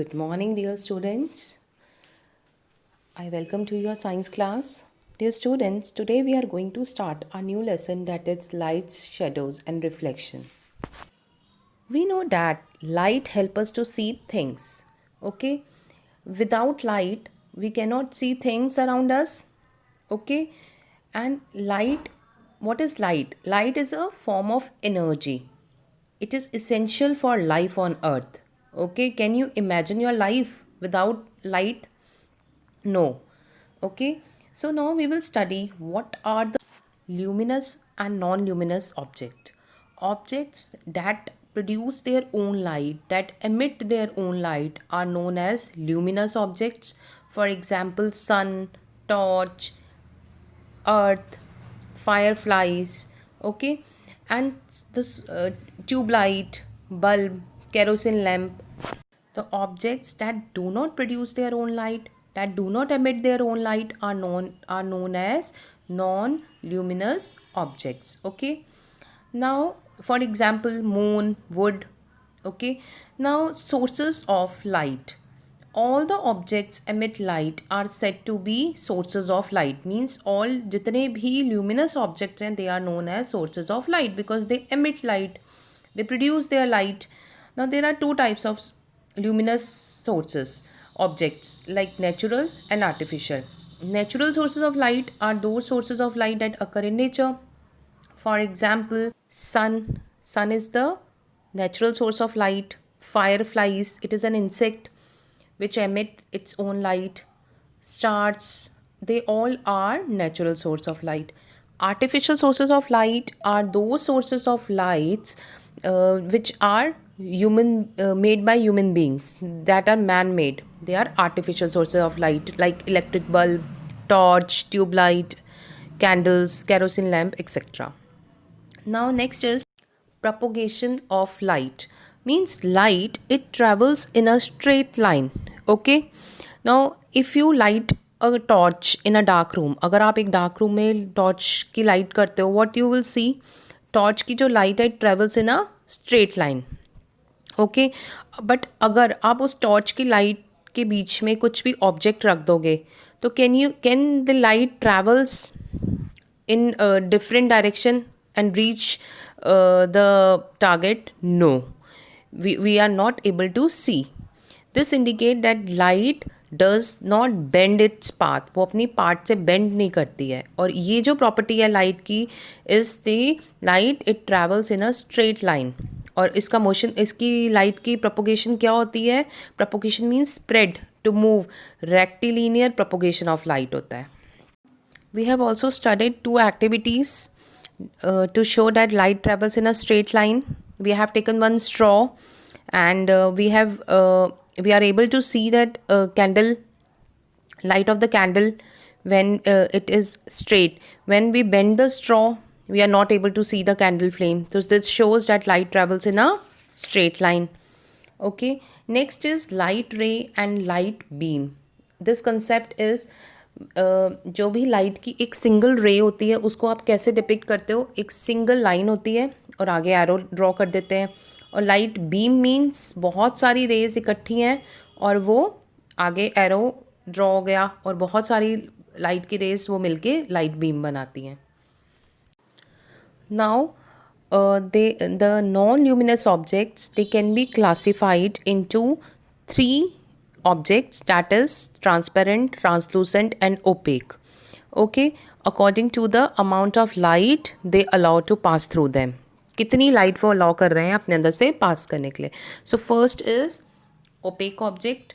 Good morning, dear students. I welcome to your science class. Dear students, today we are going to start a new lesson that is lights, shadows and reflection. We know that light helps us to see things. Okay? Without light, we cannot see things around us. Okay? And light, what is light? Light is a form of energy. It is essential for life on earth. Okay? Can you imagine your life without light? No. Okay. So now we will study what are the luminous and non-luminous objects. Objects that produce their own light, that emit their own light are known as luminous objects. For example, sun, torch, earth, fireflies, okay, and this tube light, bulb, kerosene lamp. The objects that do not produce their own light, that do not emit their own light are known as non-luminous objects. Okay. Now, for example, moon, wood. Okay. Now, sources of light. All the objects emit light are said to be sources of light. Means all जितने भी luminous objects हैं, they are known as sources of light because they emit light. They produce their light. Now there are two types of luminous sources objects, like natural and artificial. Natural sources of light are those sources of light that occur in nature. For example, sun. Sun is the natural source of light. Fireflies, it is an insect which emit its own light. Stars, they all are natural source of light. Artificial sources of light are those sources of lights which are human made by human beings, that are man made. They are artificial sources of light, like electric bulb, torch, tube light, candles, kerosene lamp, etc. Now next is propagation of light. Means light, it travels in a straight line. Okay. Now if you light a torch in a dark room, अगर आप एक dark room में torch की light करते हो, what you will see, torch की जो light है, it travels in a straight line. Okay. But अगर आप उस टॉर्च की लाइट के बीच में कुछ भी ऑब्जेक्ट रख दोगे तो can the light travels in different direction and reach the target? No, we are not able to see. This indicate that light does not bend its path. वो अपनी पाथ से बेंड नहीं करती है. और ये जो प्रॉपर्टी है लाइट की, is the light it travels in a straight line. और इसका मोशन, इसकी लाइट की प्रोपोगेशन क्या होती है? Propagation means spread, to move. Rectilinear propagation of light होता है. We have also studied two activities to show that light travels in a straight line. We have taken one straw and we are able to see that candle light of the candle when it is straight. When we bend the straw, we are not able to see the candle flame. So this shows that light travels in a straight line. Okay. Next is light ray and light beam. This concept is जो भी light की एक single रे होती है उसको आप कैसे डिपिक्ट करते हो? एक सिंगल लाइन होती है और आगे एरो ड्रॉ कर देते हैं. और लाइट बीम मीन्स बहुत सारी रेज इकट्ठी हैं और वो आगे एरो ड्रॉ हो गया और बहुत सारी लाइट की रेज वो मिलके लाइट बीम बनाती हैं. Now the non luminous objects, they can be classified into 3 objects, that is transparent, translucent and opaque. Okay, according to the amount of light they allow to pass through them. कितनी light वो allow कर रहे हैं अपने अंदर से pass करने के लिए. So first is opaque object.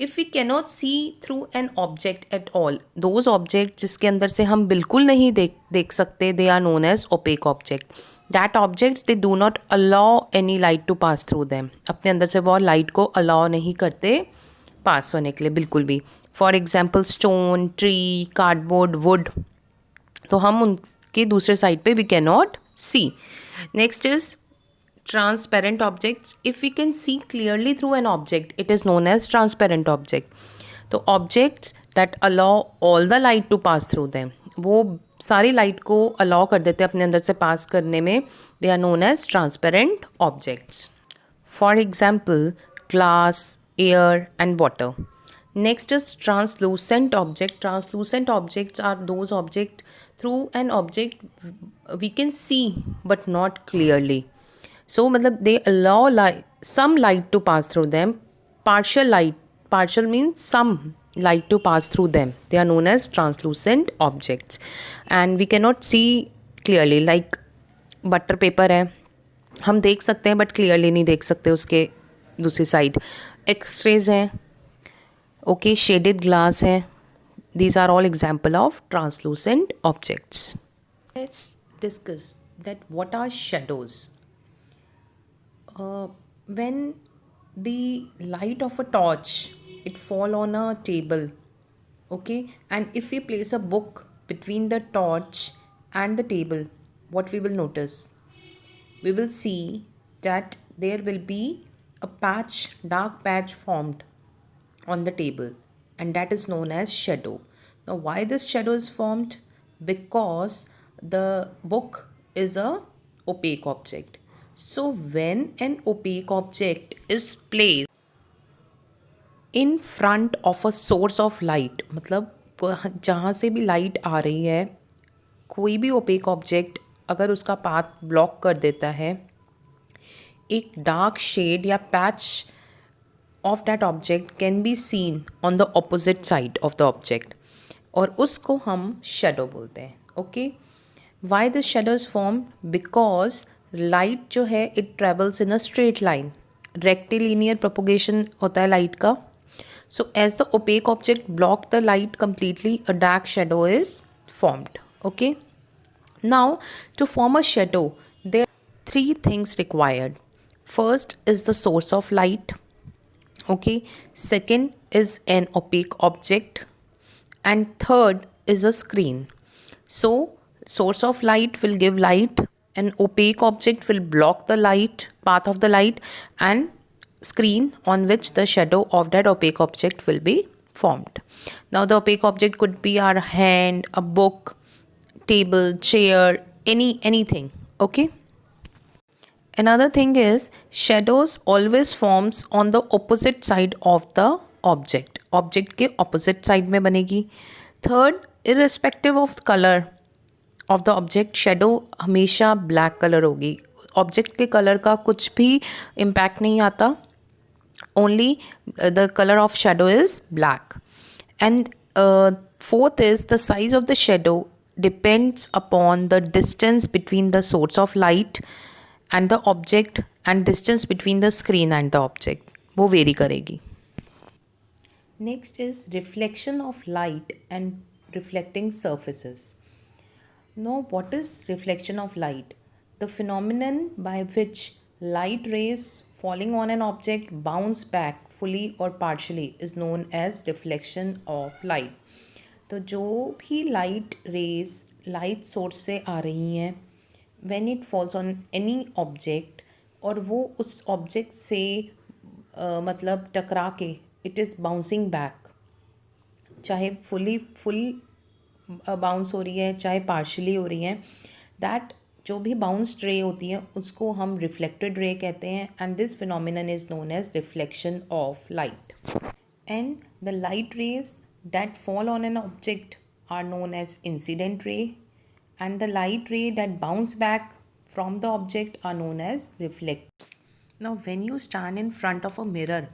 If we cannot see through an object at all, those objects जिसके अंदर से हम बिल्कुल नहीं देख सकते, they are known as opaque object. That objects they do not allow any light to pass through them. अपने अंदर से वो लाइट को अलाउ नहीं करते पास होने के लिए बिल्कुल भी. For example stone, tree, cardboard, wood. तो हम उनके दूसरे साइड पे we can not see. Next is transparent objects. If we can see clearly through an object, it is known as transparent object. तो objects that allow all the light to pass through them, वो सारी light को allow कर देते हैं अपने अंदर से पास करने में. They are known as transparent objects. For example glass, air, and water. Next is translucent object. Translucent objects are those objects through an object we can see but not clearly. So matlab they allow light, some light to pass through them. Partial light, partial means some light to pass through them. They are known as translucent objects, and we cannot see clearly. Like butter paper है, हम देख सकते हैं but clearly नहीं देख सकते उसके दूसरी साइड. एक्सरेज हैं, ओके, शेडेड ग्लास है. These are all example of translucent objects. Let's discuss that what are shadows. When the light of a torch, it fall on a table, okay, and if we place a book between the torch and the table, what we will notice? We will see that there will be a patch, dark patch formed on the table, and that is known as shadow. Now why this shadow is formed? Because the book is a opaque object. So when an opaque object is placed in front of a source of light, मतलब जहाँ से भी light आ रही है, कोई भी opaque object अगर उसका पाथ ब्लॉक कर देता है, एक डार्क शेड या patch of that object can be seen on the opposite side of the object, और उसको हम shadow बोलते हैं. Okay, why this shadow is formed? Because light जो है it travels in a straight line, rectilinear propagation होता है light का. So as the opaque object block the light completely, a dark shadow is formed. Okay, now to form a shadow there are three things required. First is the source of light, okay, second is an opaque object, and third is a screen. So source of light will give light, an opaque object will block the light, path of the light, and screen on which the shadow of that opaque object will be formed. Now the opaque object could be our hand, a book, table, chair, anything. Okay, another thing is shadows always forms on the opposite side of the object. Object के opposite side में बनेगी. Third, irrespective of color of the object, shadow हमेशा black color होगी. Object के color का कुछ भी impact नहीं आता. Only the color of shadow is black. And fourth is the size of the shadow depends upon the distance between the source of light and the object and distance between the screen and the object, वो very करेगी. Next is reflection of light and reflecting surfaces. Now what is reflection of light? The phenomenon by which light rays falling on an object bounce back fully or partially is known as reflection of light. तो जो भी light rays light source से आ रही हैं, when it falls on any object और वो उस object से मतलब टकरा के it is bouncing back, चाहे फुल बाउंस हो रही है चाहे पार्शली हो रही है, दैट जो भी बाउंस्ड रे होती है उसको हम रिफ्लेक्टेड रे कहते हैं, and this phenomenon is known as reflection of light. And the light rays that fall on an object are known as incident ray, and the light ray that bounce back from the object are known as reflect. Now when you stand in front of a mirror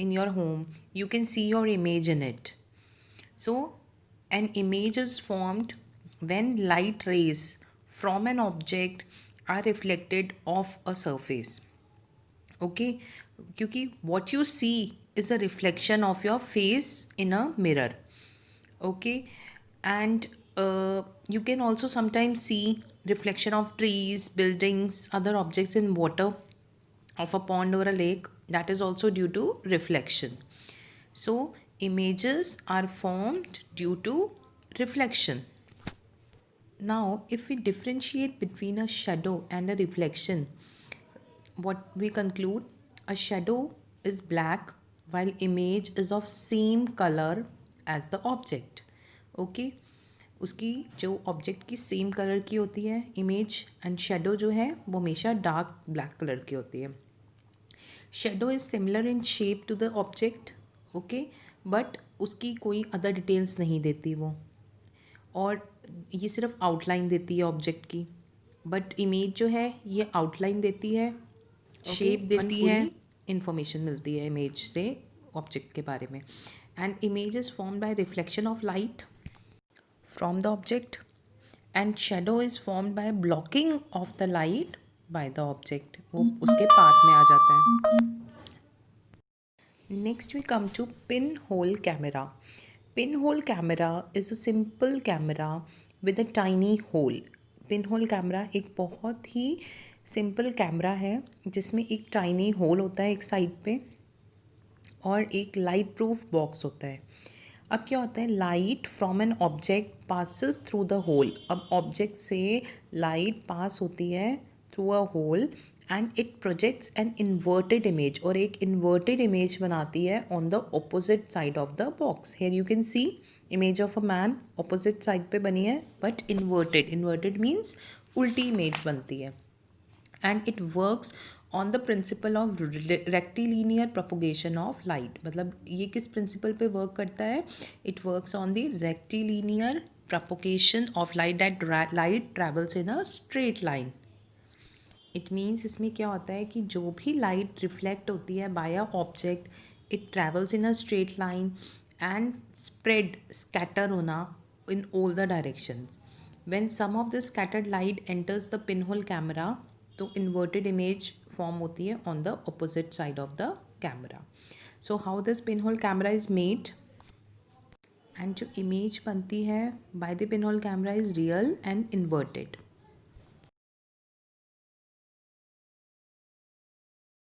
in your home, you can see your image in it. So an image is formed when light rays from an object are reflected off a surface. Okay, क्योंकि what you see is a reflection of your face in a mirror. Okay, and you can also sometimes see reflection of trees, buildings, other objects in water of a pond or a lake. That is also due to reflection. So images are formed due to reflection. Now if we differentiate between a shadow and a reflection, what we conclude, a shadow is black while image is of same color as the object. Okay, उसकी जो object की same colour की होती है image, and shadow जो है वो हमेशा डार्क ब्लैक कलर की होती है. Shadow is similar in shape to the object, okay, but उसकी कोई अदर डिटेल्स नहीं देती वो, और ये सिर्फ आउटलाइन देती है ऑब्जेक्ट की। बट इमेज जो है ये आउटलाइन देती है, शेप देती है, इंफॉर्मेशन मिलती है इमेज से ऑब्जेक्ट के बारे में। And image is form by reflection of light from the object, and shadow is formed by blocking of the light by the object, वो उसके पाथ में आ जाता है। Next we come to pinhole camera. Pinhole camera is a simple camera with a tiny hole. Pinhole camera एक बहुत ही simple camera है जिसमें एक टाइनी होल होता है एक साइड पे और एक लाइट प्रूफ बॉक्स होता है. अब क्या होता है, light from an object passes through the hole. अब ऑब्जेक्ट से लाइट पास होती है through a hole and it projects an inverted image, और एक इन्वर्टेड इमेज बनाती है on the opposite side of the box. Here you can see image of a man opposite side पे बनी है बट इन्वर्टेड. इन्वर्टेड मीन्स उल्टी image बनती है. And it works on the principle of rectilinear propagation of light. मतलब ये किस principal पे वर्क करता है, it works on the rectilinear propagation of light, that light travels in a straight line. It means इसमें क्या होता है कि जो भी लाइट रिफ्लेक्ट होती है by a object, it travels in a straight line and spread, scatter होना in all the directions. When some of the scattered light enters the pinhole camera, तो इन्वर्टेड इमेज फॉर्म होती है on the opposite side of the camera. So how this pinhole camera is made, and जो image बनती है by the pinhole camera is real and inverted.